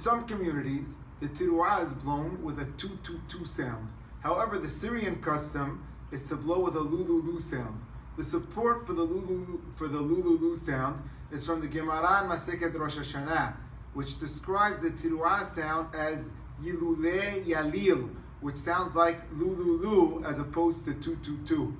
some communities, the tiruah is blown with a 2-2-2 sound. However, the Syrian custom is to blow with a lu-lu-lu sound. The support for the lu-lu-lu sound is from the Gemara in Masechet Rosh Hashanah, which describes the tiruah sound as yilule yalil, which sounds like lu-lu-lu as opposed to 2-2-2.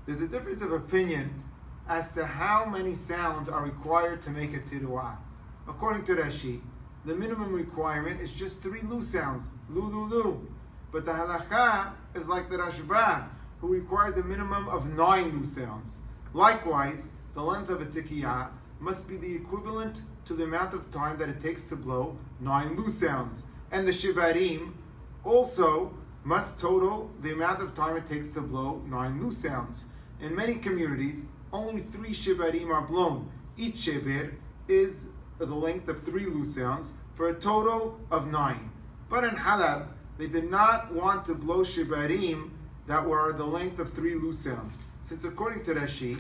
There's a difference of opinion as to how many sounds are required to make a tiruah. According to Rashi, the minimum requirement is just 3 lu sounds, lu-lu-lu. But the halakha is like the Rashba, who requires a minimum of 9 lu sounds. Likewise, the length of a tikiyah must be the equivalent to the amount of time that it takes to blow 9 lu sounds. And the shibarim also must total the amount of time it takes to blow 9 lu sounds. In many communities, only 3 shibarim are blown. Each shibir is the length of 3 lu sounds for a total of 9. But in Halab, they did not want to blow shibarim that were the length of 3 lu sounds, since according to Rashi,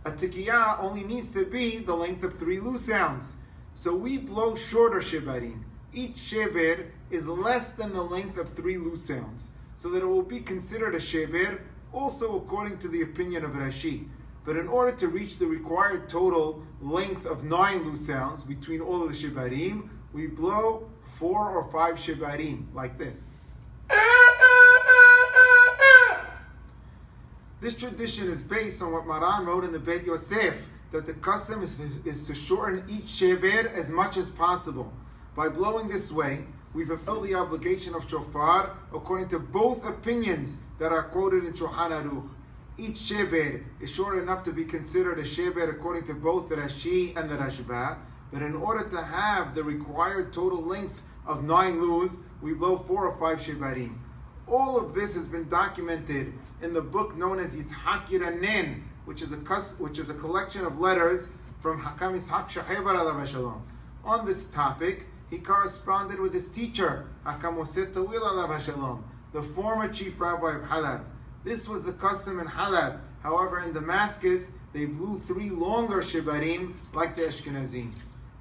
a tikiyah only needs to be the length of 3 lu sounds. So we blow shorter shibarim. Each shibir is less than the length of 3 lu sounds, so that it will be considered a shibir, also according to the opinion of Rashi. But in order to reach the required total length of 9 lu sounds between all of the shibarim, we blow 4 or 5 shibarim, like this. This tradition is based on what Maran wrote in the Beit Yosef, that the custom is to shorten each shibir as much as possible. By blowing this way, we fulfill the obligation of shofar according to both opinions that are quoted in Shulchan Aruch. Each shibir is short enough to be considered a shibir according to both the Rashi and the Rashba, but in order to have the required total length of 9 lus, we blow 4 or 5 shibarim. All of this has been documented in the book known as Yitzhak Yiranen, which is a collection of letters from Hakam Yitzhak Shehever alav shalom. On this topic, he corresponded with his teacher, Hakam Moshe Tawil alav shalom, the former chief rabbi of Halab. This was the custom in Halab. However, in Damascus, they blew 3 longer shibarim like the Ashkenazim.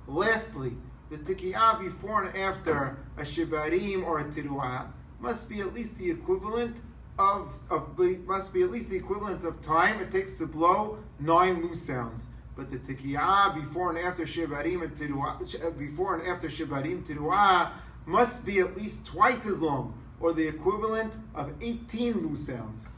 Lastly, the tikiyah before and after a shibarim or a tiruah must be at least the equivalent of time it takes to blow 9 lu sounds. But the tikiyah before and after shibarim tiruah must be at least twice as long, or the equivalent of 18 lu sounds.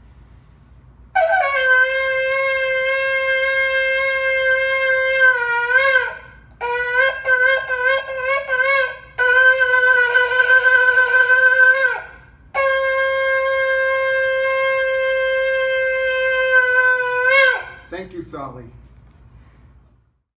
Thank you, Sally.